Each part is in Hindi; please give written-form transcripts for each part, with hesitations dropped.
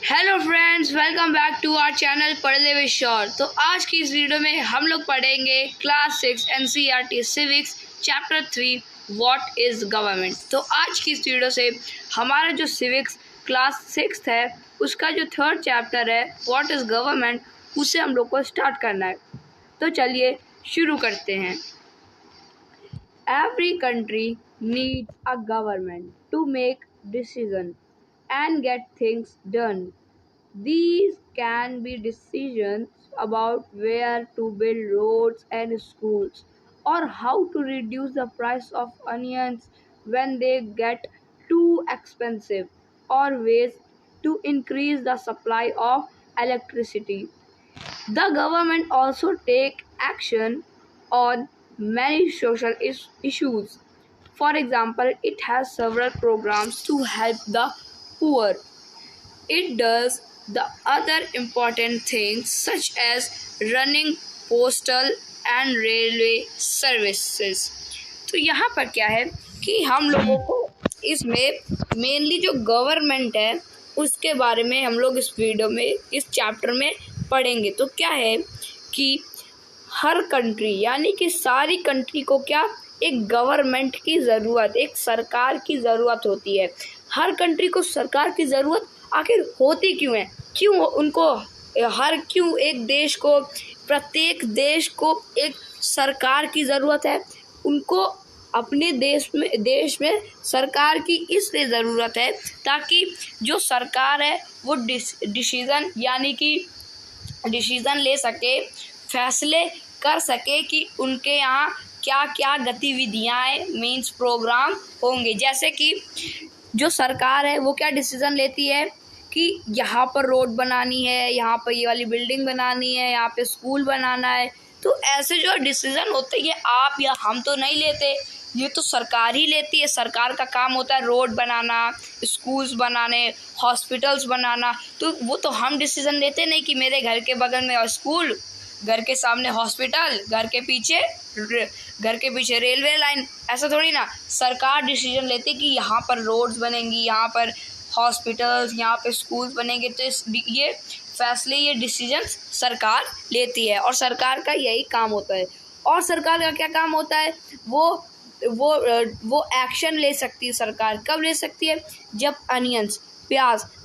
Hello friends, welcome back to our channel Padhle with sure. तो आज की इस वीडियो में हम लोग पढ़ेंगे class 6 NCERT civics chapter 3 what is government. तो आज की इस वीडियो से हमारा जो सिविक्स क्लास 6 है उसका जो थर्ड चैप्टर है व्हाट इज़ गवर्नमेंट, उसे हम लोग को स्टार्ट करना है। तो चलिए शुरू करते हैं। Every country needs a government to make decision and get things done. These can be decisions about where to build roads and schools, or how to reduce the price of onions when they get too expensive, or ways to increase the supply of electricity. The government also take action on many social issues. For example, it has several programs to help the poor. It does the other important things such as running postal and railway services. तो यहाँ पर क्या है कि हम लोगों को इसमें मेनली जो गवर्नमेंट है उसके बारे में हम लोग इस वीडियो में इस चैप्टर में पढ़ेंगे। तो क्या है कि हर कंट्री यानी कि सारी कंट्री को क्या एक गवर्नमेंट की ज़रूरत, एक सरकार की ज़रूरत होती है। हर कंट्री को सरकार की ज़रूरत आखिर होती क्यों है? क्यों एक देश को, प्रत्येक देश को एक सरकार की ज़रूरत है? उनको अपने देश में सरकार की इसलिए ज़रूरत है ताकि जो सरकार है वो डिसीज़न यानी कि डिसीज़न ले सके, फैसले कर सके कि उनके यहाँ क्या क्या गतिविधियाँ मीन्स प्रोग्राम होंगे। जैसे कि जो सरकार है वो क्या डिसीज़न लेती है कि यहाँ पर रोड बनानी है, यहाँ पर ये वाली बिल्डिंग बनानी है, यहाँ पे स्कूल बनाना है। तो ऐसे जो डिसीज़न होते हैं ये आप या हम तो नहीं लेते, ये तो सरकार ही लेती है। सरकार का काम होता है रोड बनाना, स्कूल्स बनाने, हॉस्पिटल्स बनाना। तो वो तो हम डिसीज़न लेते नहीं कि मेरे घर के बगल में स्कूल, घर के सामने हॉस्पिटल, घर के पीछे रेलवे लाइन। ऐसा थोड़ी ना, सरकार डिसीजन लेती कि यहाँ पर रोड्स बनेंगी, यहाँ पर हॉस्पिटल्स, यहाँ पे स्कूल्स बनेंगे। तो ये फैसले, ये डिसीजंस सरकार लेती है और सरकार का यही काम होता है। और सरकार का क्या काम होता है? वो एक्शन ले सकती है सरकार। कब ले सकती है? जब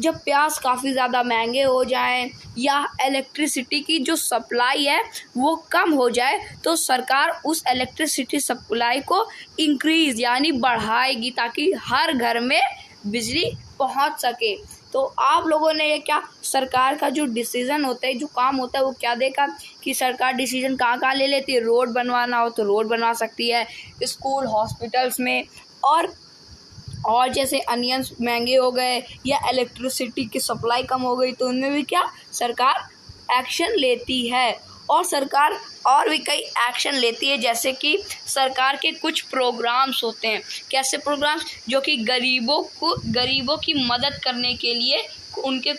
जब प्याज काफ़ी ज़्यादा महंगे हो जाएं या इलेक्ट्रिसिटी की जो सप्लाई है वो कम हो जाए तो सरकार उस इलेक्ट्रिसिटी सप्लाई को इंक्रीज़ यानी बढ़ाएगी ताकि हर घर में बिजली पहुंच सके। तो आप लोगों ने ये क्या, सरकार का जो डिसीज़न होता है, जो काम होता है वो क्या देखा कि सरकार डिसीज़न कहाँ ले लेती है। रोड बनवाना हो तो रोड बनवा सकती है, स्कूल हॉस्पिटल्स में, और जैसे अनियंस महंगे हो गए या इलेक्ट्रिसिटी की सप्लाई कम हो गई तो उनमें भी क्या सरकार एक्शन लेती है। और सरकार और भी कई एक्शन लेती है, जैसे कि सरकार के कुछ प्रोग्राम्स होते हैं। कैसे प्रोग्राम्स? जो कि गरीबों की मदद करने के लिए उनके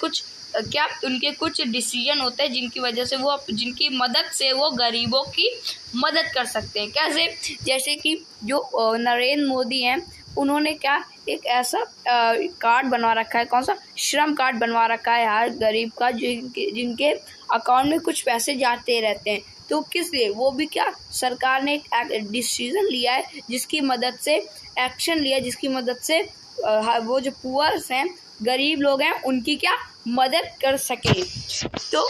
कुछ डिसीजन होते हैं जिनकी मदद से वो गरीबों की मदद कर सकते हैं। कैसे? जैसे कि जो नरेंद्र मोदी हैं उन्होंने क्या एक ऐसा कार्ड बनवा रखा है, कौन सा, श्रम कार्ड बनवा रखा है हर गरीब का, जिनके अकाउंट में कुछ पैसे जाते रहते हैं। तो किस लिए? वो भी क्या सरकार ने एक डिसीजन लिया है जिसकी मदद से एक्शन लिया, जिसकी मदद से वो जो पुअर्स हैं, गरीब लोग हैं, उनकी क्या मदद कर सके। तो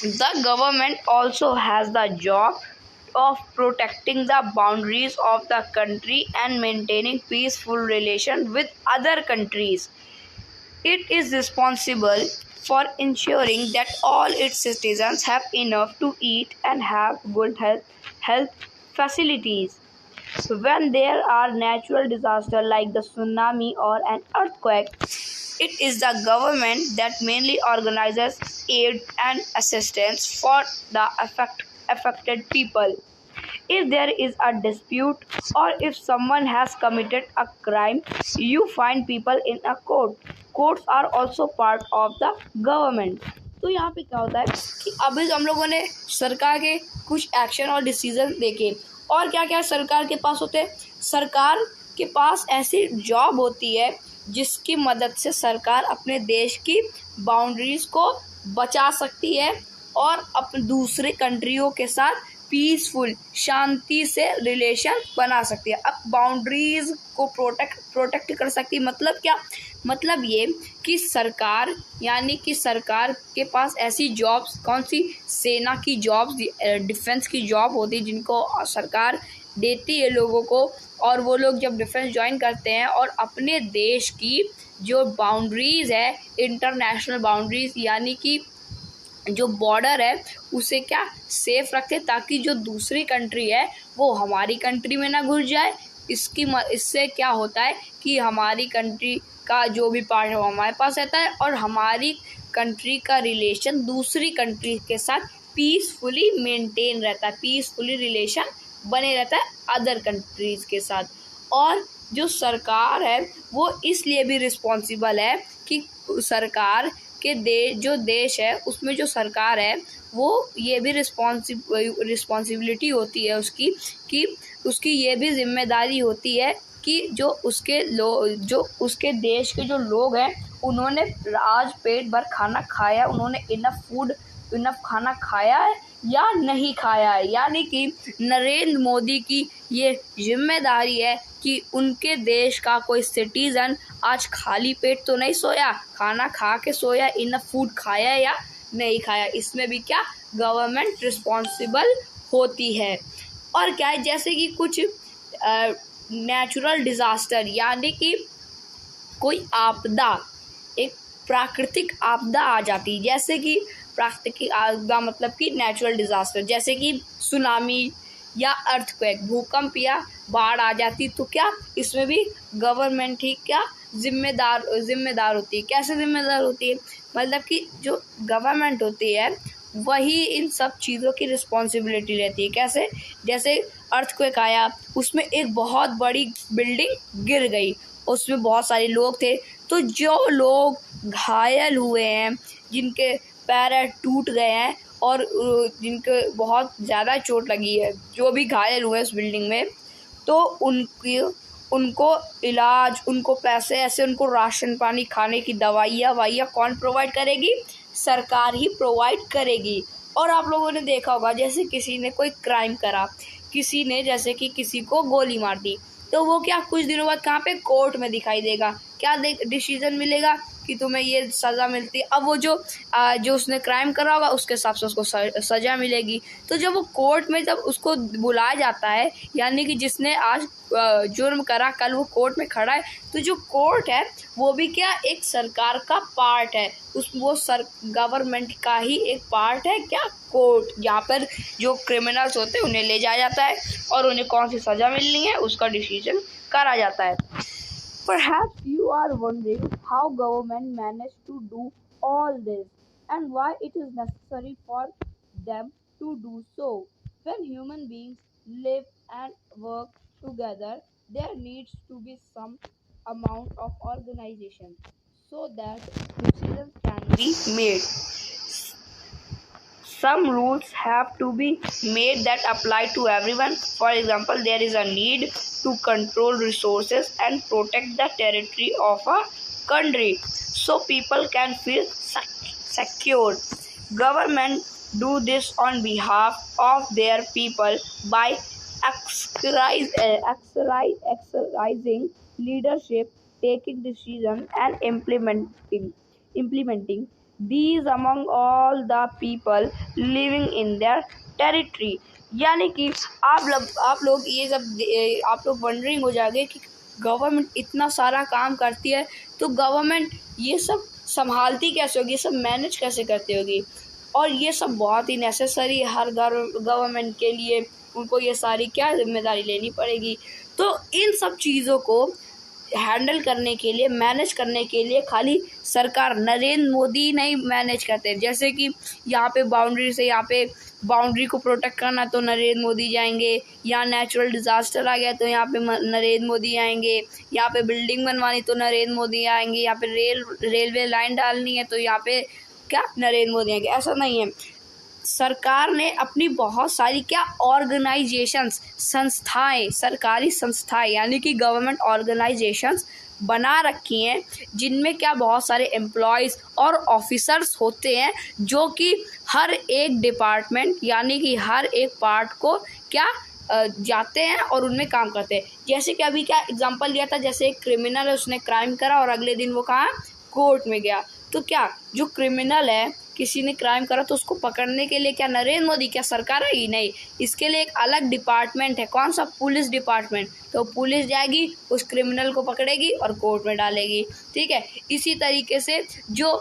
the government also has the job of protecting the boundaries of the country and maintaining peaceful relations with other countries. It is responsible for ensuring that all its citizens have enough to eat and have good health facilities. When there are natural disasters like the tsunami or an earthquake, it is the government that mainly organizes aid and assistance for the affected people. If there is a dispute or if someone has committed a crime, you find people in a court. Courts are also part of the government. तो यहाँ पे क्या होता है कि अभी हम लोगों ने सरकार के कुछ एक्शन और डिसीजन देखे। और क्या क्या सरकार के पास होते हैं? सरकार के पास ऐसी जॉब होती है जिसकी मदद से सरकार अपने देश की बाउंड्रीज़ को बचा सकती है और अपने दूसरे कंट्रियों के साथ पीसफुल शांति से रिलेशन बना सकती है। अब बाउंड्रीज़ को प्रोटेक्ट कर सकती है, मतलब क्या? मतलब ये कि सरकार, यानी कि सरकार के पास ऐसी जॉब्स, कौन सी? सेना की जॉब्स, डिफेंस की जॉब होती है जिनको सरकार देती है लोगों को, और वो लोग जब डिफेंस ज्वाइन करते हैं और अपने देश की जो बाउंड्रीज़ है, इंटरनेशनल बाउंड्रीज़, यानी कि जो बॉर्डर है उसे क्या सेफ रखे, ताकि जो दूसरी कंट्री है वो हमारी कंट्री में ना घुस जाए। इससे क्या होता है कि हमारी कंट्री का जो भी पार्ट है वो हमारे पास रहता है और हमारी कंट्री का रिलेशन दूसरी कंट्री के साथ पीसफुली मेंटेन रहता है, पीसफुली रिलेशन बने रहता है अदर कंट्रीज़ के साथ। और जो सरकार है वो इसलिए भी रिस्पॉन्सिबल है कि सरकार के जो देश है उसमें जो सरकार है वो ये भी रिस्पॉन्सिबिलिटी होती है उसकी, कि उसकी ये भी जिम्मेदारी होती है कि जो उसके देश के जो लोग हैं उन्होंने आज पेट भर खाना खाया, उन्होंने इनफ खाना खाया है या नहीं खाया है। यानी कि नरेंद्र मोदी की ये जिम्मेदारी है कि उनके देश का कोई सिटीज़न आज खाली पेट तो नहीं सोया, खाना खा के सोया, इनफ फूड खाया या नहीं खाया। इसमें भी क्या गवर्नमेंट रिस्पॉन्सिबल होती है। और क्या है, जैसे कि कुछ नेचुरल डिज़ास्टर, यानी कि कोई आपदा, एक प्राकृतिक आपदा आ जाती है, जैसे कि प्राकृतिक आपदा मतलब कि नेचुरल डिज़ास्टर, जैसे कि सुनामी या अर्थक्वेक, भूकंप या बाढ़ आ जाती, तो क्या इसमें भी गवर्नमेंट ही क्या जिम्मेदार होती है। कैसे जिम्मेदार होती है? मतलब कि जो गवर्नमेंट होती है वही इन सब चीज़ों की रिस्पॉन्सिबिलिटी रहती है। कैसे? जैसे अर्थक्वेक आया, उसमें एक बहुत बड़ी बिल्डिंग गिर गई, उसमें बहुत सारे लोग थे, तो जो लोग घायल हुए हैं, जिनके पैर टूट गए हैं और जिनके बहुत ज़्यादा चोट लगी है, जो भी घायल हुए उस बिल्डिंग में, तो उनको इलाज, उनको पैसे, ऐसे उनको राशन पानी, खाने की दवाइयाँ कौन प्रोवाइड करेगी? सरकार ही प्रोवाइड करेगी। और आप लोगों ने देखा होगा, जैसे किसी ने कोई क्राइम करा, किसी ने जैसे कि किसी को गोली मार दी, तो वो क्या कुछ दिनों बाद कहाँ पे? कोर्ट में दिखाई देगा। क्या डिसीजन मिलेगा कि तुम्हें ये सज़ा मिलती है। अब वो जो उसने क्राइम करा होगा उसके हिसाब से उसको सज़ा मिलेगी। तो जब वो कोर्ट में जब उसको बुलाया जाता है, यानी कि जिसने आज जुर्म करा कल वो कोर्ट में खड़ा है, तो जो कोर्ट है वो भी क्या एक सरकार का पार्ट है, गवर्नमेंट का ही एक पार्ट है क्या? कोर्ट, जहाँ पर जो क्रिमिनल्स होते हैं उन्हें ले जाया जाता है और उन्हें कौन सी सज़ा मिलनी है उसका डिसीजन करा जाता है। Perhaps you are wondering how government managed to do all this and why it is necessary for them to do so. When human beings live and work together, there needs to be some amount of organization so that decisions can be made. Some rules have to be made that apply to everyone. For example, there is a need to control resources and protect the territory of a country so people can feel secure. Government do this on behalf of their people by exercising leadership, taking decisions, and implementing these among all the people living in their territory. यानी कि आप लोग ये जब आप लोग वंडरिंग हो जाएंगे कि गवर्नमेंट इतना सारा काम करती है, तो गवर्नमेंट ये सब संभालती कैसे होगी, ये सब मैनेज कैसे करती होगी। और ये सब बहुत ही नेसेसरी है हर गवर्नमेंट के लिए, उनको ये सारी क्या जिम्मेदारी लेनी पड़ेगी। तो इन सब चीज़ों को हैंडल करने के लिए, मैनेज करने के लिए खाली सरकार, नरेंद्र मोदी नहीं मैनेज करते। जैसे कि यहाँ पे बाउंड्री से, यहाँ पे बाउंड्री को प्रोटेक्ट करना तो नरेंद्र मोदी जाएंगे, यहाँ नेचुरल डिज़ास्टर आ गया तो यहाँ पे नरेंद्र मोदी आएंगे, यहाँ पे बिल्डिंग बनवानी तो नरेंद्र मोदी आएंगे, यहाँ पे रेलवे लाइन डालनी है तो यहाँ पे क्या नरेंद्र मोदी आएंगे। ऐसा नहीं है, सरकार ने अपनी बहुत सारी क्या ऑर्गेनाइजेशंस, संस्थाएं, सरकारी संस्थाएं यानी कि गवर्नमेंट ऑर्गेनाइजेशंस बना रखी हैं, जिनमें क्या बहुत सारे एम्प्लॉयज़ और ऑफिसर्स होते हैं जो कि हर एक डिपार्टमेंट यानी कि हर एक पार्ट को क्या जाते हैं और उनमें काम करते हैं। जैसे कि अभी क्या एग्जांपल दिया था, जैसे एक क्रिमिनल है, उसने क्राइम करा और अगले दिन वो कहाँ कोर्ट में गया, तो क्या जो क्रिमिनल है, किसी ने क्राइम करा तो उसको पकड़ने के लिए क्या नरेंद्र मोदी, क्या सरकार आएगी? नहीं, इसके लिए एक अलग डिपार्टमेंट है। कौन सा? Police department. तो पुलिस जाएगी, उस क्रिमिनल को पकड़ेगी और कोर्ट में डालेगी। ठीक है, इसी तरीके से जो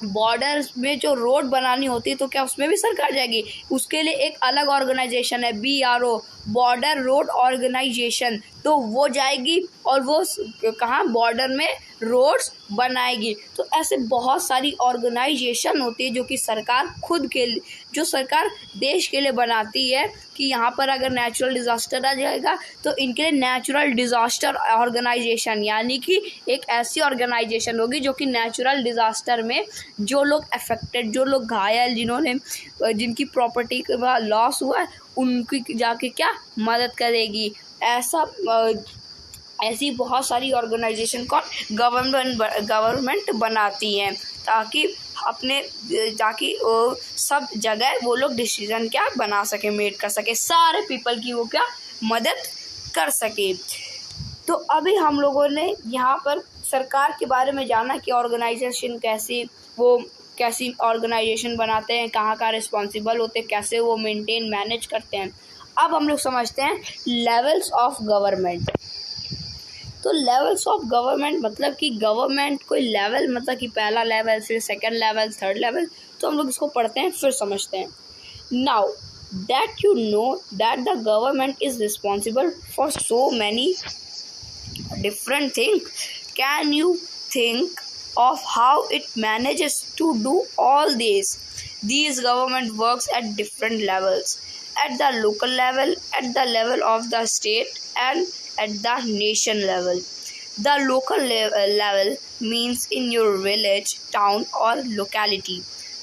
बॉर्डर्स में जो रोड बनानी होती है तो क्या उसमें भी सरकार जाएगी? उसके लिए एक अलग ऑर्गेनाइजेशन है, BRO, बॉर्डर रोड ऑर्गेनाइजेशन। तो वो जाएगी और वो कहाँ बॉर्डर में रोड्स बनाएगी। तो ऐसे बहुत सारी ऑर्गेनाइजेशन होती है जो कि सरकार खुद के लिए, जो सरकार देश के लिए बनाती है कि यहाँ पर अगर नेचुरल डिज़ास्टर आ जाएगा तो इनके लिए नेचुरल डिज़ास्टर ऑर्गेनाइजेशन, यानी कि एक ऐसी ऑर्गेनाइजेशन होगी जो कि नेचुरल डिज़ास्टर में जो लोग अफेक्टेड, जो लोग घायल, जिन्होंने जिनकी प्रॉपर्टी का लॉस हुआ है, उनकी जाके क्या मदद करेगी। ऐसी बहुत सारी ऑर्गेनाइजेशन को गवर्नमेंट बनाती हैं ताकि सब जगह वो लोग डिसीजन क्या बना सके, मेड कर सके, सारे पीपल की वो क्या मदद कर सके। तो अभी हम लोगों ने यहाँ पर सरकार के बारे में जाना कि ऑर्गेनाइजेशन कैसी ऑर्गेनाइजेशन बनाते हैं, कहाँ का रिस्पॉन्सिबल होते हैं, कैसे वो मेंटेन मैनेज करते हैं। अब हम लोग समझते हैं लेवल्स ऑफ गवर्नमेंट। तो लेवल्स ऑफ गवर्नमेंट मतलब कि गवर्नमेंट कोई लेवल, मतलब कि पहला लेवल, फिर सेकंड लेवल, थर्ड लेवल। तो हम लोग इसको पढ़ते हैं फिर समझते हैं। Now that you know that the government is responsible for so many different things, can you think of how it manages to do all this? These government works at different levels, at the local level, at the level of the state, and at the nation level. The local level means in your village, town or locality.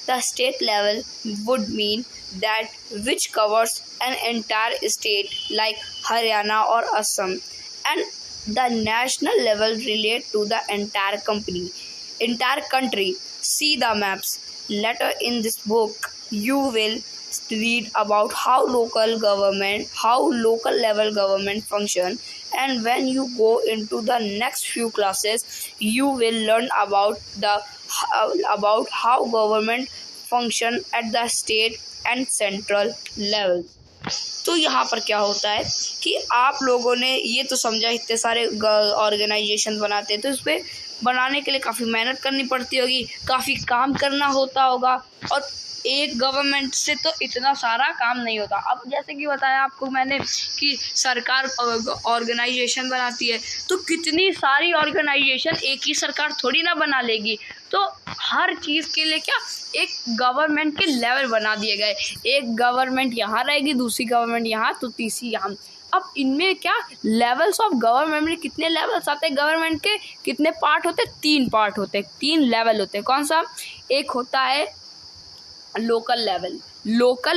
The state level would mean that which covers an entire state like Haryana or Assam, and the national level relate to the entire country. See the maps. Later in this book you will read about how local level government function, and when you go into the next few classes you will learn about how government function at the state and central level. तो यहाँ पर क्या होता है कि आप लोगों ने ये तो समझा, इतने सारे ऑर्गेनाइजेशन बनाते हैं तो इस पर बनाने के लिए काफ़ी मेहनत करनी पड़ती होगी, काफ़ी काम करना होता होगा, और एक गवर्नमेंट से तो इतना सारा काम नहीं होता। अब जैसे कि बताया आपको मैंने कि सरकार ऑर्गेनाइजेशन बनाती है, तो कितनी सारी ऑर्गेनाइजेशन एक ही सरकार थोड़ी ना बना लेगी। तो हर चीज़ के लिए क्या एक गवर्नमेंट के लेवल बना दिए गए, एक गवर्नमेंट यहाँ रहेगी, दूसरी गवर्नमेंट यहाँ, तो तीसरी यहाँ। अब इनमें क्या लेवल्स ऑफ गवर्नमेंट में कितने लेवल्स आते हैं? गवर्नमेंट के कितने पार्ट होते हैं? 3 पार्ट होते हैं, 3 लेवल होते हैं। कौन सा? एक होता है लोकल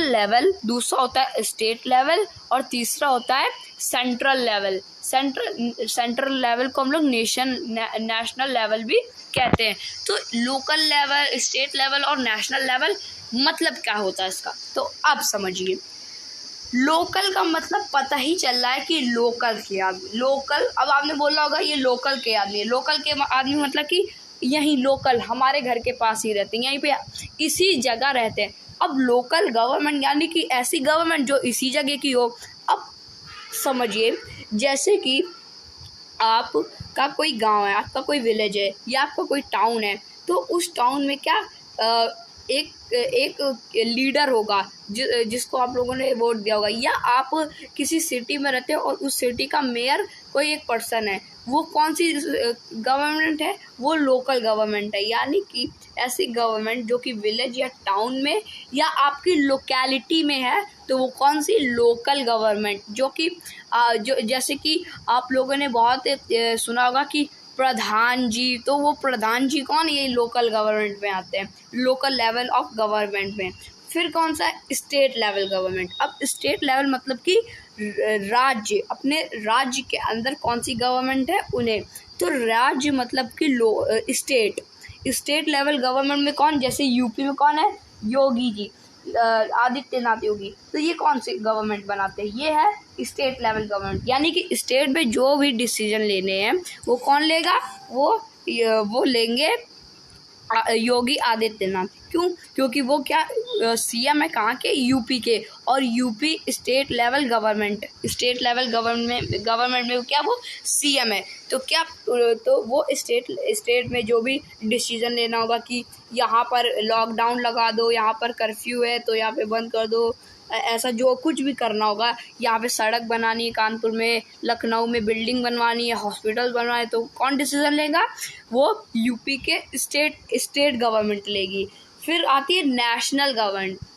लेवल, दूसरा होता है स्टेट लेवल, और तीसरा होता है सेंट्रल लेवल। सेंट्रल लेवल को हम लोग नेशनल लेवल भी कहते हैं। तो लोकल लेवल, स्टेट लेवल और नेशनल लेवल मतलब क्या होता है इसका? तो अब समझिए, लोकल का मतलब पता ही चल रहा है कि लोकल के आदमी। लोकल, अब आपने बोला होगा ये लोकल के आदमी है। लोकल के आदमी मतलब कि यहीं लोकल हमारे घर के पास ही रहते हैं, यहीं पे इसी जगह रहते हैं। अब लोकल गवर्नमेंट यानी कि ऐसी गवर्नमेंट जो इसी जगह की हो। अब समझिए, जैसे कि आपका कोई गांव है, आपका कोई विलेज है या आपका कोई टाउन है, तो उस टाउन में क्या एक लीडर होगा जिसको आप लोगों ने वोट दिया होगा, या आप किसी सिटी में रहते हो और उस सिटी का मेयर कोई एक पर्सन है। वो कौन सी गवर्नमेंट है? वो लोकल गवर्नमेंट है, यानी कि ऐसी गवर्नमेंट जो कि विलेज या टाउन में या आपकी लोकेलिटी में है, तो वो कौन सी? Local government. जो कि जैसे कि आप लोगों ने बहुत सुना होगा कि प्रधान जी, तो वो प्रधान जी कौन? ये लोकल गवर्नमेंट में आते हैं, लोकल लेवल ऑफ गवर्नमेंट में। फिर कौन सा? State level government. अब स्टेट लेवल मतलब कि राज्य, अपने राज्य के अंदर कौन सी गवर्नमेंट है उन्हें। तो राज्य मतलब कि स्टेट लेवल गवर्नमेंट में कौन, जैसे यूपी में कौन है, योगी जी, आदित्यनाथ योगी। तो ये कौन सी गवर्नमेंट बनाते हैं, ये है स्टेट लेवल गवर्नमेंट। यानी कि स्टेट में जो भी डिसीजन लेने हैं वो कौन लेगा, वो लेंगे योगी आदित्यनाथ। क्यों, क्योंकि वो क्या सीएम है कहाँ के, यूपी के, और यूपी स्टेट लेवल गवर्नमेंट में क्या वो सीएम है। तो क्या, तो वो स्टेट में जो भी डिसीजन लेना होगा कि यहाँ पर लॉकडाउन लगा दो, यहाँ पर कर्फ्यू है तो यहाँ पे बंद कर दो, ऐसा जो कुछ भी करना होगा, यहाँ पे सड़क बनानी है कानपुर में, लखनऊ में बिल्डिंग बनवानी है, हॉस्पिटल बनवाना है, तो कौन डिसीजन लेगा, वो यूपी के स्टेट गवर्नमेंट लेगी। फिर आती है नेशनल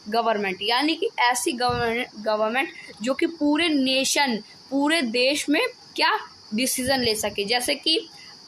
गवर्नमेंट, यानी कि ऐसी गवर्नमेंट जो कि पूरे देश में क्या डिसीजन ले सके। जैसे कि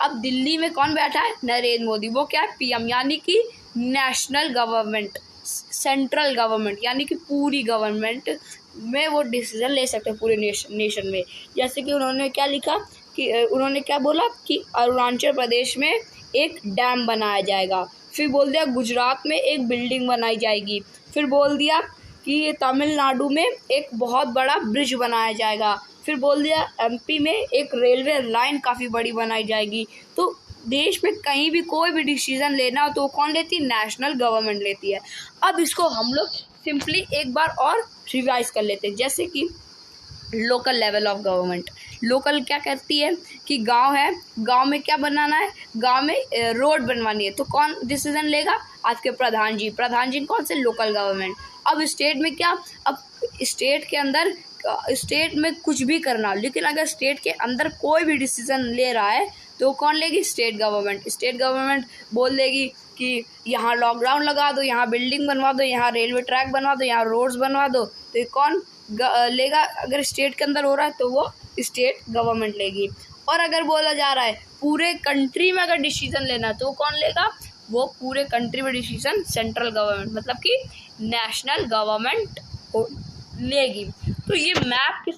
अब दिल्ली में कौन बैठा है, नरेंद्र मोदी, वो क्या है, पीएम, यानी कि नेशनल गवर्नमेंट, सेंट्रल गवर्नमेंट, यानी कि पूरी गवर्नमेंट में वो डिसीजन ले सकते हैं पूरे नेशन में। जैसे कि उन्होंने क्या लिखा कि उन्होंने क्या बोला कि अरुणाचल प्रदेश में एक डैम बनाया जाएगा, फिर बोल दिया गुजरात में एक बिल्डिंग बनाई जाएगी, फिर बोल दिया कि तमिलनाडु में एक बहुत बड़ा ब्रिज बनाया जाएगा, फिर बोल दिया एमपी में एक रेलवे लाइन काफ़ी बड़ी बनाई जाएगी। तो देश में कहीं भी कोई भी डिसीजन लेना हो तो कौन लेती है, नेशनल गवर्नमेंट लेती है। अब इसको हम लोग सिंपली एक बार और रिवाइज कर लेते हैं। जैसे कि local level of government, local क्या करती है कि गांव है, गांव में क्या बनाना है, गांव में रोड बनवानी है, तो कौन डिसीजन लेगा, आज के प्रधान जी कौन से, लोकल गवर्नमेंट। अब स्टेट में क्या, अब स्टेट के अंदर स्टेट में कुछ भी करना, लेकिन अगर स्टेट के अंदर कोई भी डिसीजन ले रहा है तो कौन लेगी, स्टेट गवर्नमेंट बोल देगी कि यहाँ लॉकडाउन लगा दो, यहाँ बिल्डिंग बनवा दो, यहाँ रेलवे ट्रैक बनवा दो, यहाँ रोड्स बनवा दो, तो ये कौन लेगा, अगर स्टेट के अंदर हो रहा है तो वो स्टेट गवर्नमेंट लेगी। और अगर बोला जा रहा है पूरे कंट्री में अगर डिसीजन लेना है तो कौन लेगा, वो पूरे कंट्री में डिसीजन सेंट्रल गवर्नमेंट मतलब कि नेशनल गवर्नमेंट लेगी। तो ये मैप के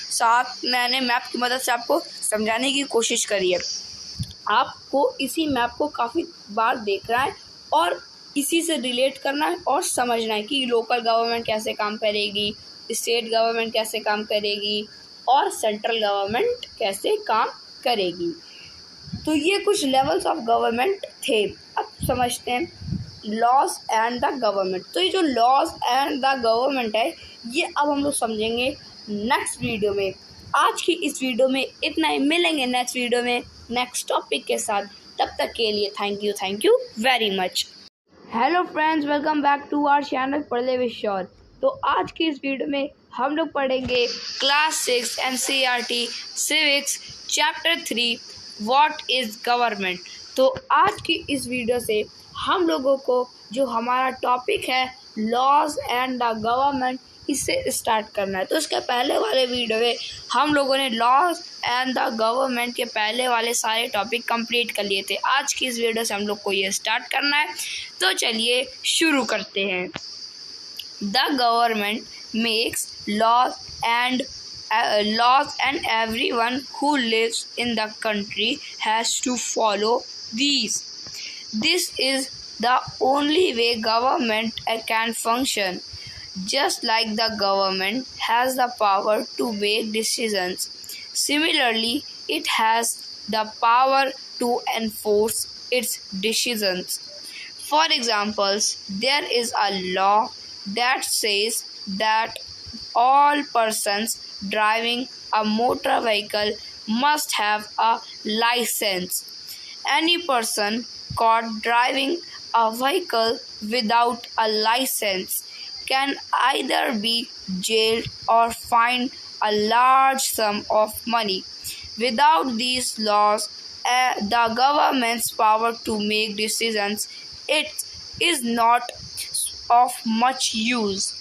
साथ मैंने मैप की मदद से आपको समझाने की कोशिश करी है। आपको इसी मैप को काफ़ी बार देखना है और इसी से रिलेट करना है और समझना है कि लोकल गवर्नमेंट कैसे काम करेगी, स्टेट गवर्नमेंट कैसे काम करेगी और सेंट्रल गवर्नमेंट कैसे काम करेगी। तो ये कुछ लेवल्स ऑफ गवर्नमेंट थे। अब समझते हैं लॉज एंड द गवर्नमेंट। तो ये जो लॉज एंड द गवर्नमेंट है ये अब हम लोग समझेंगे नेक्स्ट वीडियो में। आज की इस वीडियो में इतना ही, मिलेंगे नेक्स्ट वीडियो में नेक्स्ट टॉपिक के साथ। तब तक के लिए thank you very much. Hello friends, welcome back to our channel Padhle with sure. तो आज की इस वीडियो में हम लोग पढ़ेंगे class 6 NCERT civics chapter 3 what is government. तो आज की इस वीडियो से हम लोगों को जो हमारा टॉपिक है लॉज एंड द गवर्नमेंट, इससे स्टार्ट करना है। तो इसके पहले वाले वीडियो में हम लोगों ने लॉज एंड द गवर्नमेंट के पहले वाले सारे टॉपिक कंप्लीट कर लिए थे। आज की इस वीडियो से हम लोग को ये स्टार्ट करना है। तो चलिए शुरू करते हैं। The government makes laws and everyone who lives in the country has to follow these. This is the only way government can function. Just like the government has the power to make decisions, similarly, it has the power to enforce its decisions. For examples, there is a law that says that all persons driving a motor vehicle must have a license. Any person caught driving a vehicle without a license can either be jailed or fined a large sum of money. Without these laws, the government's power to make decisions, it is not of much use.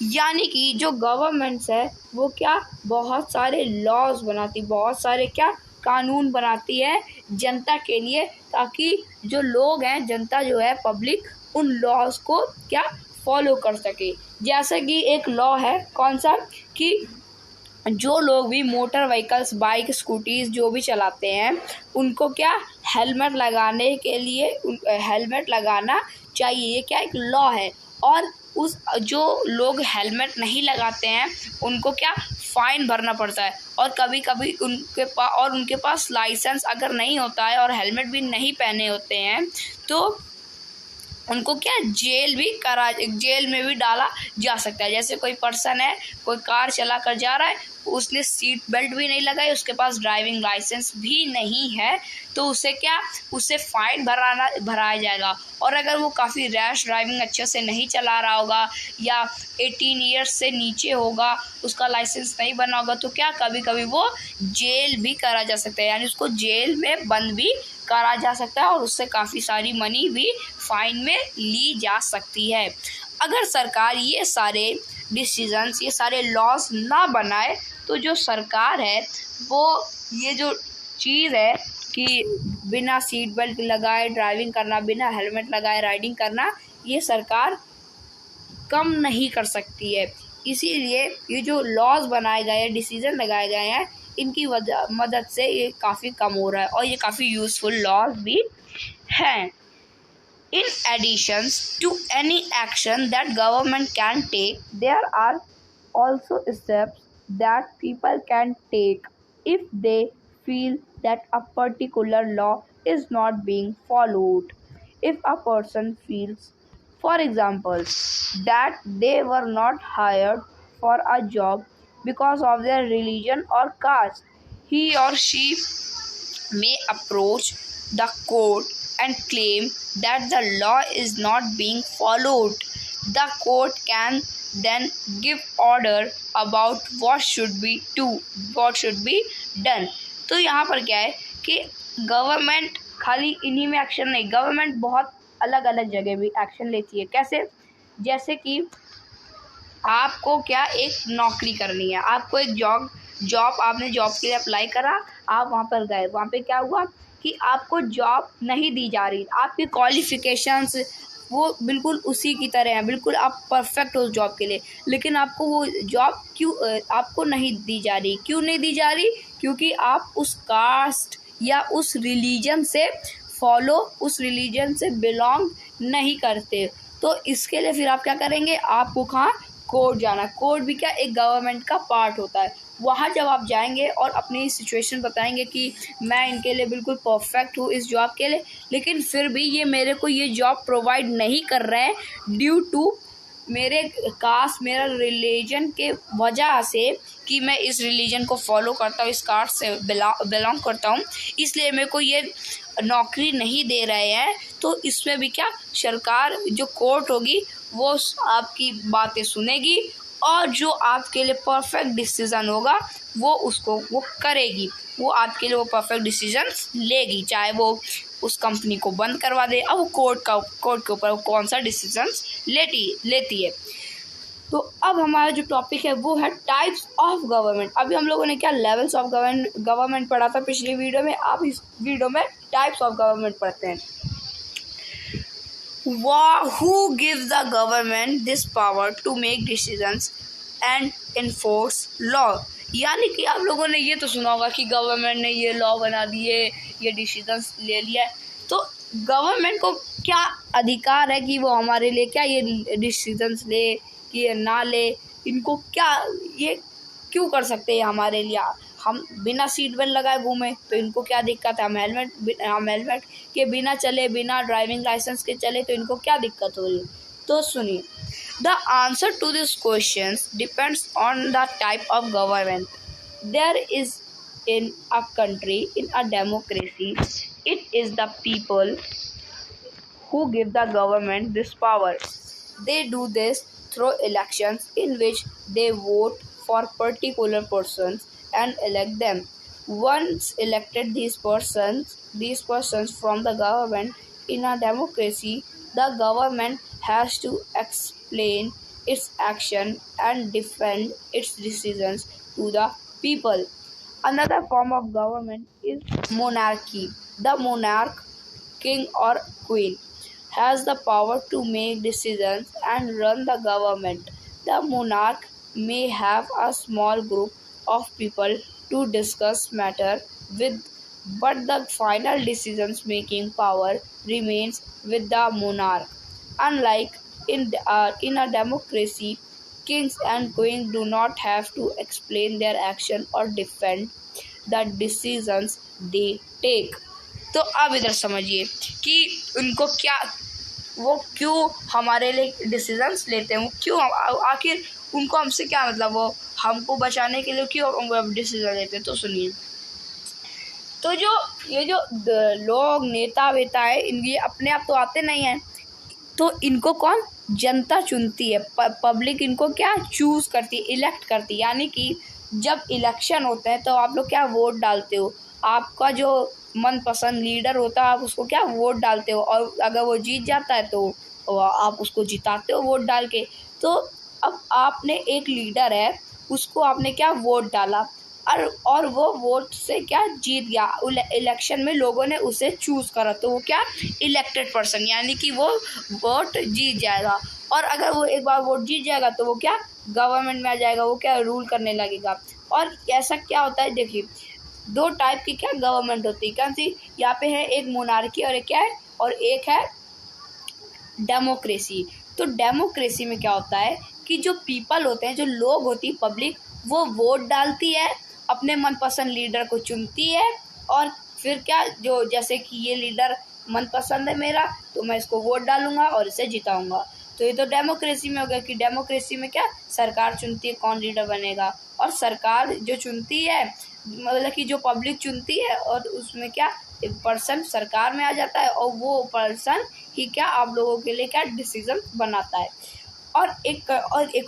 यानी कि जो गवर्नमेंट्स है वो क्या बहुत सारे लॉज बनाती, बहुत सारे क्या कानून बनाती है जनता के लिए, ताकि जो लोग हैं, जनता जो है, पब्लिक, उन लॉज को क्या फॉलो कर सके। जैसे कि एक लॉ है कौन सा, कि जो लोग भी मोटर व्हीकल्स, बाइक, स्कूटीज जो भी चलाते हैं, उनको क्या हेलमेट लगाने के लिए हेलमेट लगाना चाहिए। ये क्या एक लॉ है। और उस जो लोग हेलमेट नहीं लगाते हैं उनको क्या फ़ाइन भरना पड़ता है। और कभी कभी उनके पास लाइसेंस अगर नहीं होता है और हेलमेट भी नहीं पहने होते हैं तो उनको क्या जेल में भी डाला जा सकता है। जैसे कोई पर्सन है, कोई कार चला कर जा रहा है, उसने सीट बेल्ट भी नहीं लगाई, उसके पास ड्राइविंग लाइसेंस भी नहीं है, तो उसे फाइन भराया जाएगा। और अगर वो काफ़ी रैश ड्राइविंग अच्छे से नहीं चला रहा होगा या 18 ईयर्स से नीचे होगा, उसका लाइसेंस नहीं बना होगा, तो क्या कभी कभी वो जेल भी करा जा सकता है, यानी उसको जेल में बंद भी करा जा सकता है और उससे काफ़ी सारी मनी भी फाइन में ली जा सकती है। अगर सरकार ये सारे डिसीजंस, ये सारे लॉज ना बनाए तो जो सरकार है वो ये जो चीज़ है कि बिना सीट बेल्ट लगाए ड्राइविंग करना, बिना हेलमेट लगाए राइडिंग करना, ये सरकार कम नहीं कर सकती है। इसीलिए ये जो लॉज बनाए गए हैं, डिसीजन लगाए गए हैं, इनकी मदद से ये काफ़ी कम हो रहा है और ये काफ़ी यूज़फुल लॉज भी हैं। In addition to any action that government can take, there are also steps that people can take if they feel that a particular law is not being followed. If a person feels, for example, that they were not hired for a job because of their religion or caste, he or she may approach the court and claim that the law is not being followed. The court can then give order about what should be done. तो यहाँ पर क्या है कि गवर्नमेंट खाली इन्हीं में एक्शन नहीं, गवर्नमेंट बहुत अलग अलग जगह भी एक्शन लेती है। कैसे? जैसे कि आपको क्या एक नौकरी करनी है, आपको एक आपने जॉब के लिए अप्लाई करा, आप वहाँ पर गए, वहाँ पे क्या हुआ कि आपको जॉब नहीं दी जा रही, आपकी क्वालिफ़िकेशंस वो बिल्कुल उसी की तरह हैं, बिल्कुल आप परफेक्ट हो उस जॉब के लिए, लेकिन आपको वो जॉब आपको नहीं दी जा रही। क्यों नहीं दी जा रही? क्योंकि आप उस कास्ट या उस रिलीजन से बिलोंग नहीं करते। तो इसके लिए फिर आप क्या करेंगे? आपको कहाँ? कोर्ट जाना। कोर्ट भी क्या एक गवर्नमेंट का पार्ट होता है। वहाँ जब आप जाएंगे और अपनी सिचुएशन बताएंगे कि मैं इनके लिए बिल्कुल परफेक्ट हूँ इस जॉब के लिए, लेकिन फिर भी ये मेरे को ये जॉब प्रोवाइड नहीं कर रहे हैं ड्यू टू मेरे कास्ट, मेरा रिलीजन के वजह से कि मैं इस रिलीजन को फॉलो करता हूँ, इस कास्ट से बिलोंग करता हूँ, इसलिए मेरे को ये नौकरी नहीं दे रहे हैं। तो इसमें भी क्या सरकार, जो कोर्ट होगी, वो आपकी बातें सुनेगी और जो आपके लिए परफेक्ट डिसीज़न होगा वो करेगी, वो आपके लिए वो परफेक्ट डिसीजन लेगी, चाहे वो उस कंपनी को बंद करवा दे। अब वो कोर्ट के ऊपर वो कौन सा डिसीजन लेती है। तो अब हमारा जो टॉपिक है वो है टाइप्स ऑफ गवर्नमेंट। अभी हम लोगों ने क्या लेवल्स ऑफ गवर्नमेंट पढ़ा था पिछली वीडियो में, अब इस वीडियो में टाइप्स ऑफ गवर्नमेंट पढ़ते हैं। Who gives the government this power to make decisions and enforce law? यानी कि आप लोगों ने ये तो सुना होगा कि गवर्नमेंट ने ये लॉ बना दिए, ये डिसीजंस ले लिया है। तो गवर्नमेंट को क्या अधिकार है कि वो हमारे लिए क्या ये डिसीजंस ले कि ये ना ले? इनको क्या, ये क्यों कर सकते हैं हमारे लिए? हम बिना सीट बेल्ट लगाए घूमें तो इनको क्या दिक्कत है? हम हेलमेट के बिना चले, बिना ड्राइविंग लाइसेंस के चले तो इनको क्या दिक्कत हो रही है? तो सुनिए, the answer to this questions depends on the type of government there is in a country, in a democracy. It is the people who give the government this power. They do this through elections in which they vote for particular persons and elect them. Once elected these persons from the government in a democracy, the government has to explain its action and defend its decisions to the people. Another form of government is monarchy. The monarch, king or queen, has the power to make decisions and run the government. The monarch may have a small group of people to discuss matter with, but the final decisions making power remains with the monarch. Unlike in a democracy, kings and queens do not have to explain their action or defend the decisions they take. तो अब इधर समझिए कि उनको क्या, वो क्यों हमारे लिए डिसीजंस लेते हैं, वो क्यों, आखिर उनको हमसे क्या मतलब, वो हमको बचाने के लिए क्यों डिसीजन लेते हैं। तो सुनिए, तो जो ये जो लोग नेता वेता है, ये अपने आप तो आते नहीं हैं, तो इनको कौन, जनता चुनती है। पब्लिक इनको क्या चूज करती है, इलेक्ट करती है। यानी कि जब इलेक्शन होते हैं तो आप लोग क्या वोट डालते हो, आपका जो मनपसंद लीडर होता है आप उसको क्या वोट डालते हो, और अगर वो जीत जाता है तो आप उसको जिताते हो वोट डाल के। तो अब आपने एक लीडर है, उसको आपने क्या वोट डाला, और वो वोट से क्या जीत गया, इलेक्शन में लोगों ने उसे चूज करा, तो वो क्या इलेक्टेड पर्सन, यानी कि वो वोट जीत जाएगा। और अगर वो एक बार वोट जीत जाएगा तो वो क्या गवर्नमेंट में आ जाएगा, वो क्या रूल करने लगेगा। और ऐसा क्या होता है, देखिए दो टाइप की क्या गवर्नमेंट होती है, कौन सी, यहाँ पे है एक मोनार्की और एक क्या है, और एक है डेमोक्रेसी। तो डेमोक्रेसी में क्या होता है कि जो पीपल होते हैं, जो लोग होती है, पब्लिक, वो वोट डालती है, अपने मनपसंद लीडर को चुनती है, और फिर क्या, जो जैसे कि ये लीडर मनपसंद है मेरा, तो मैं इसको वोट डालूंगा और इसे जिताऊंगा। तो ये तो डेमोक्रेसी में हो गया कि डेमोक्रेसी में क्या सरकार चुनती है कौन लीडर बनेगा, और सरकार जो चुनती है, मतलब कि जो पब्लिक चुनती है, और उसमें क्या एक पर्सन सरकार में आ जाता है, और वो पर्सन ही क्या आप लोगों के लिए क्या डिसीजन बनाता है। और एक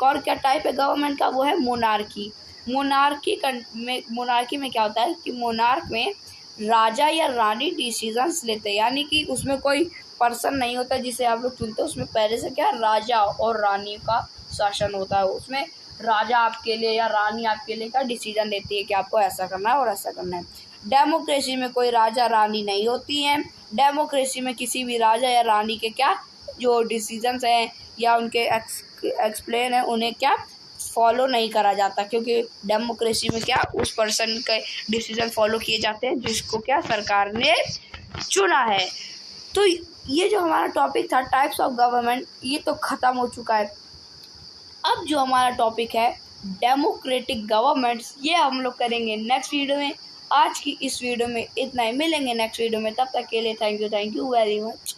और क्या टाइप है गवर्नमेंट का, वो है मोनार्की। मोनार्की में क्या होता है कि मोनार्क में राजा या रानी डिसीजंस लेते हैं, यानी कि उसमें कोई पर्सन नहीं होता जिसे आप लोग चुनते हो, उसमें पहले से क्या राजा और रानी का शासन होता है। उसमें राजा आपके लिए या रानी आपके लिए क्या डिसीजन लेती है कि आपको ऐसा करना है और ऐसा करना है। डेमोक्रेसी में कोई राजा रानी नहीं होती हैं। डेमोक्रेसी में किसी भी राजा या रानी के क्या जो डिसीजंस हैं या उनके एक्सप्लेन है, उन्हें क्या फॉलो नहीं करा जाता, क्योंकि डेमोक्रेसी में क्या उस पर्सन के डिसीजन फॉलो किए जाते हैं जिसको क्या सरकार ने चुना है। तो ये जो हमारा टॉपिक था टाइप्स ऑफ गवर्नमेंट, ये तो ख़त्म हो चुका है। अब जो हमारा टॉपिक है डेमोक्रेटिक गवर्नमेंट्स, ये हम लोग करेंगे नेक्स्ट वीडियो में। आज की इस वीडियो में इतना ही, मिलेंगे नेक्स्ट वीडियो में, तब तक के लिए thank you very much.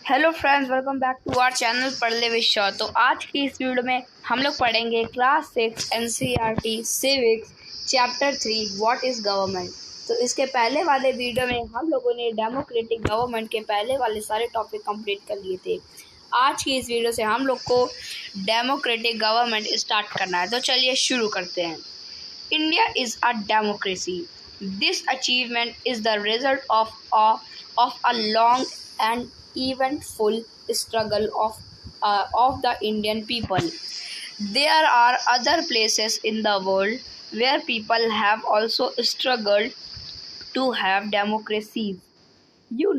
Hello friends, welcome back to our channel Padhle with sure. तो आज की इस वीडियो में हम लोग पढ़ेंगे class 6 NCERT civics chapter 3 what is government. तो इसके पहले वाले वीडियो में हम लोगों ने डेमोक्रेटिक गवर्नमेंट के पहले वाले सारे टॉपिक कंप्लीट कर लिए थे। आज की इस वीडियो से हम लोग को डेमोक्रेटिक गवर्नमेंट स्टार्ट करना है, तो चलिए शुरू करते हैं। India is a democracy. This achievement is the result of a long and eventful struggle of the Indian people. There are other places in the world where people have also struggled to have democracies. You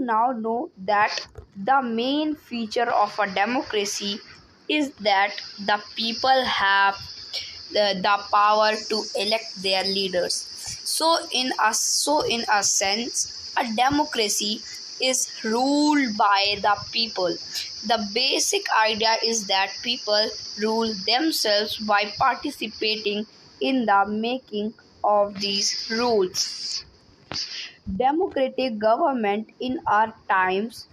now know that the main feature of a democracy is that the people have the power to elect their leaders. So in a sense, a democracy is ruled by the people. The basic idea is that people rule themselves by participating in the making of these rules. Democratic government in our times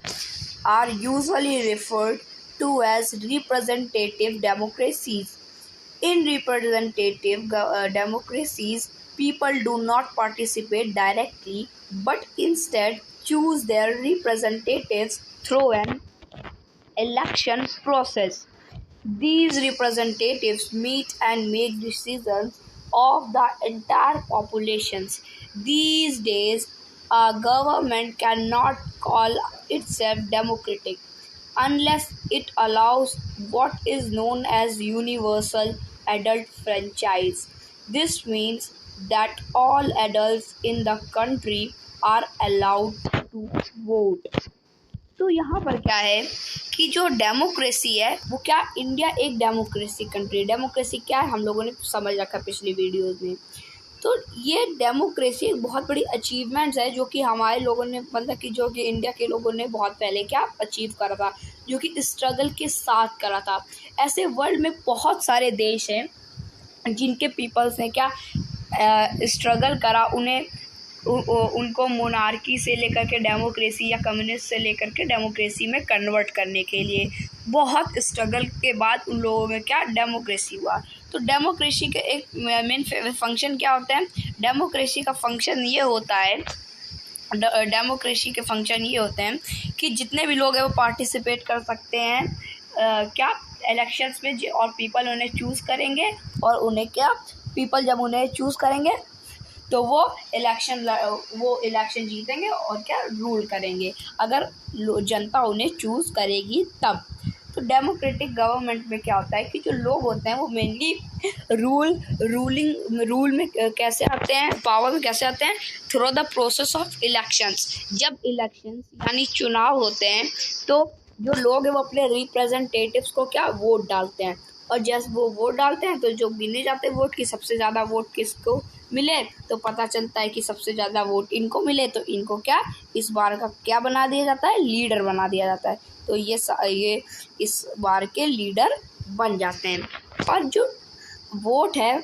are usually referred to as representative democracies. In representative democracies, people do not participate directly but instead choose their representatives through an election process. These representatives meet and make decisions of the entire populations. These days, a government cannot call itself democratic unless it allows what is known as universal adult franchise. This means that all adults in the country are allowed to vote. तो यहाँ पर क्या है कि जो डेमोक्रेसी है वो क्या, इंडिया एक डेमोक्रेसी कंट्री है। डेमोक्रेसी क्या है हम लोगों ने समझ रखा पिछली वीडियोज़ में। तो ये डेमोक्रेसी एक बहुत बड़ी अचीवमेंट्स है जो कि हमारे लोगों ने, मतलब कि जो कि इंडिया के लोगों ने बहुत पहले क्या अचीव करा था, जो कि स्ट्रगल के साथ करा था। ऐसे वर्ल्ड में बहुत सारे देश हैं जिनके पीपल्स ने क्या स्ट्रगल करा, उनको मोनार्की से लेकर के डेमोक्रेसी या कम्युनिस्ट से लेकर के डेमोक्रेसी में कन्वर्ट करने के लिए बहुत स्ट्रगल के बाद उन लोगों में क्या डेमोक्रेसी हुआ। तो डेमोक्रेसी के एक मेन फंक्शन क्या होता है, डेमोक्रेसी का फंक्शन ये होता है, डेमोक्रेसी के फंक्शन ये होते हैं कि जितने भी लोग हैं वो पार्टिसिपेट कर सकते हैं क्या इलेक्शंस में, और पीपल उन्हें चूज़ करेंगे, और उन्हें क्या पीपल जब उन्हें चूज़ करेंगे तो वो इलेक्शन जीतेंगे और क्या रूल करेंगे, अगर जनता उन्हें चूज़ करेगी तब। तो डेमोक्रेटिक गवर्नमेंट में क्या होता है कि जो लोग होते हैं वो मेनली रूल में कैसे आते हैं, पावर में कैसे आते हैं, through the process of elections. जब इलेक्शंस यानी चुनाव होते हैं तो जो लोग हैं वो अपने रिप्रेजेंटेटिव्स को क्या वोट डालते हैं, और जैसे वो वोट डालते हैं तो जो गिने जाते हैं वोट की सबसे ज़्यादा वोट किसको मिले तो पता चलता है कि सबसे ज़्यादा वोट इनको मिले, तो इनको क्या इस बार का क्या बना दिया जाता है, लीडर बना दिया जाता है। तो ये इस बार के लीडर बन जाते हैं। और जो वोट है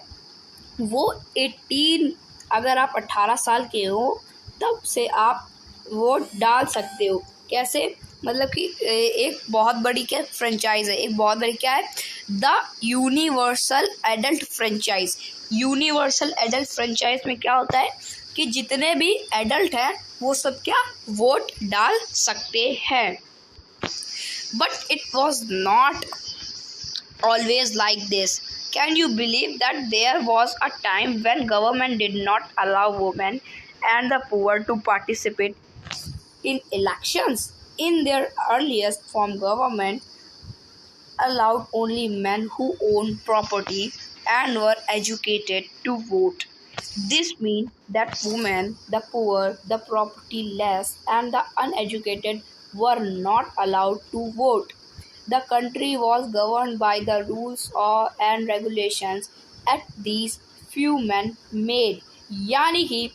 वो 18, अगर आप 18 साल के हो तब से आप वोट डाल सकते हो। कैसे, मतलब कि एक बहुत बड़ी क्या फ्रेंचाइज है, एक बहुत बड़ी क्या है, the universal adult franchise. Universal adult franchise में क्या होता है कि जितने भी एडल्ट हैं वो सब क्या वोट डाल सकते हैं। But it was not always like this. Can you believe that there was a time when government did not allow women and the poor to participate in elections? In their earliest form, government allowed only men who owned property and were educated to vote. This means that women, the poor, the propertyless, and the uneducated were not allowed to vote. The country was governed by the rules and regulations at these few men made. यानी कि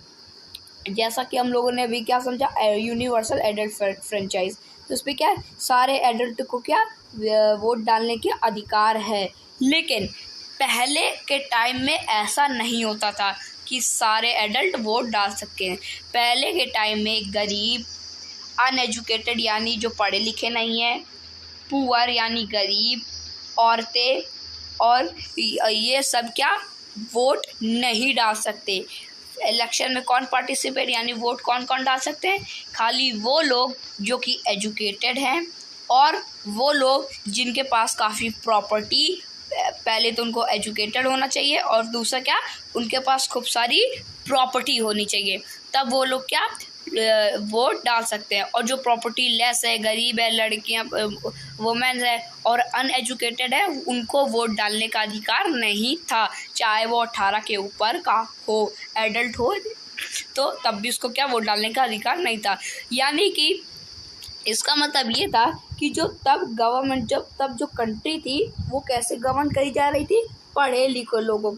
जैसा कि हम लोगों ने अभी क्या समझा, यूनिवर्सल एडल्ट फ्रेंचाइज, तो उस पर क्या है, सारे एडल्ट को क्या वोट डालने के अधिकार है। लेकिन पहले के टाइम में ऐसा नहीं होता था कि सारे एडल्ट वोट डाल सकते हैं। पहले के टाइम में गरीब, अनएजुकेटेड यानी जो पढ़े लिखे नहीं हैं, पुअर यानी गरीब, औरतें और ये सब क्या वोट नहीं डाल सकते। इलेक्शन में कौन पार्टिसिपेट यानी वोट कौन कौन डाल सकते हैं, खाली वो लोग जो कि एजुकेटेड हैं और वो लोग जिनके पास काफ़ी प्रॉपर्टी, पहले तो उनको एजुकेटेड होना चाहिए और दूसरा क्या उनके पास खूब सारी प्रॉपर्टी होनी चाहिए, तब वो लोग क्या वोट डाल सकते हैं। और जो प्रॉपर्टी लेस है, गरीब है, लड़कियां, वुमेन्स है और अनएजुकेटेड है, उनको वोट डालने का अधिकार नहीं था, चाहे वो 18 के ऊपर का हो, एडल्ट हो, तो तब भी उसको क्या वोट डालने का अधिकार नहीं था। यानी कि इसका मतलब ये था कि जो तब गवर्नमेंट, तब जो कंट्री थी वो कैसे गवर्न करी जा रही थी, पढ़े लिखे लोगों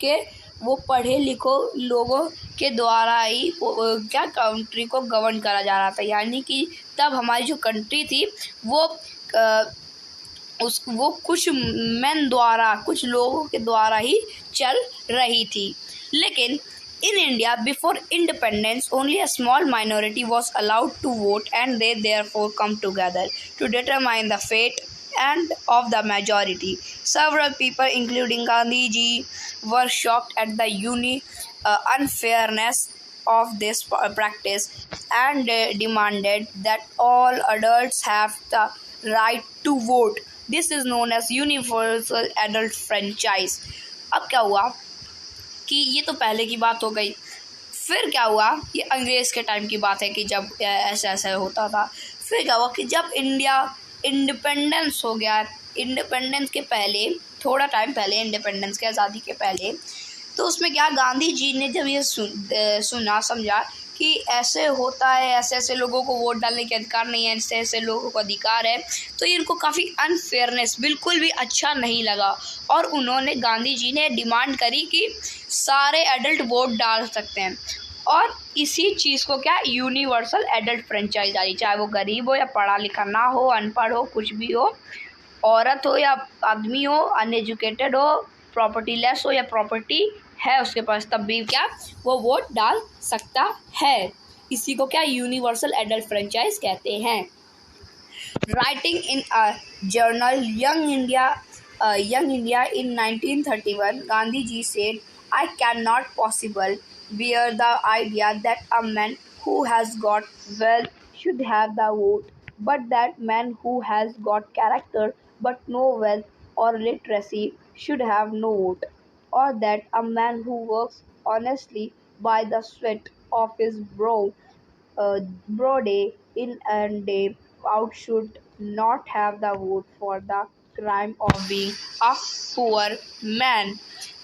के वो पढ़े लिखो लोगों के द्वारा ही क्या कंट्री को गवर्न करा जा रहा था। यानी कि तब हमारी जो कंट्री थी वो कुछ मैन द्वारा, कुछ लोगों के द्वारा ही चल रही थी। लेकिन in India, before independence, only a small minority was allowed to vote, and they therefore come together to determine the fate and of the majority. Several people, including Gandhi ji, were shocked at the unfairness of this practice and demanded that all adults have the right to vote. This is known as universal adult franchise. अब क्या हुआ कि ये तो पहले की बात हो गई, फिर क्या हुआ, ये अंग्रेज़ के टाइम की बात है कि जब ऐसा होता था। फिर क्या हुआ कि जब इंडिया इंडिपेंडेंस हो गया, इंडिपेंडेंस के पहले, थोड़ा टाइम पहले, इंडिपेंडेंस के आज़ादी के पहले, तो उसमें क्या गांधी जी ने जब ये सुना समझा कि कि ऐसे होता है, ऐसे ऐसे लोगों को वोट डालने के अधिकार नहीं है, ऐसे ऐसे लोगों को अधिकार है, तो इनको काफ़ी अनफेयरनेस बिल्कुल भी अच्छा नहीं लगा। और उन्होंने, गांधी जी ने डिमांड करी कि सारे एडल्ट वोट डाल सकते हैं, और इसी चीज़ को क्या यूनिवर्सल एडल्ट फ्रेंचाइज आई, चाहे वो गरीब हो या पढ़ा लिखा ना हो, अनपढ़ हो, कुछ भी हो, औरत हो या आदमी हो, अनएजुकेटेड हो, प्रॉपर्टी लेस हो या प्रॉपर्टी है उसके पास, तब भी क्या वो वोट डाल सकता है। इसी को क्या यूनिवर्सल एडल्ट फ्रेंचाइज कहते हैं। Writing in a journal young India in 1931, Gandhi ji said, I cannot possible bear the idea that a man who has got wealth should have the vote, but that man who has got character but no wealth or literacy should have no vote, or that a man who works honestly by the sweat of his brow day in and day out should not have the vote for the crime of being a poor man।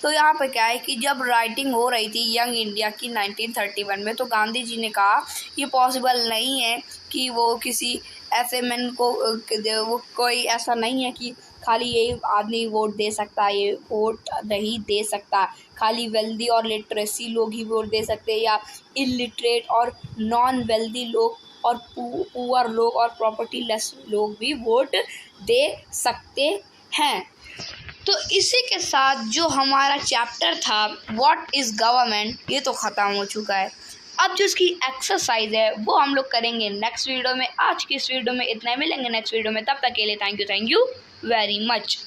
तो यहाँ पर क्या है कि जब राइटिंग हो रही थी यंग इंडिया की 1931 में, तो गांधी जी ने कहा ये पॉसिबल नहीं है कि वो किसी ऐसे मैन को वो कोई ऐसा नहीं है कि खाली यही आदमी वोट दे सकता है, ये वोट नहीं दे सकता, खाली वेल्दी और लिटरेसी लोग ही वोट दे सकते हैं, या इलिटरेट और नॉन वेल्दी लोग और पुअर लोग और प्रॉपर्टी लेस लोग भी वोट दे सकते हैं। तो इसी के साथ जो हमारा चैप्टर था व्हाट इज़ गवर्नमेंट, ये तो ख़त्म हो चुका है। अब जो इसकी एक्सरसाइज है वो हम लोग करेंगे नेक्स्ट वीडियो में। आज की इस वीडियो में इतना ही, मिलेंगे नेक्स्ट वीडियो में, तब तक के लिए थैंक यू वेरी मच।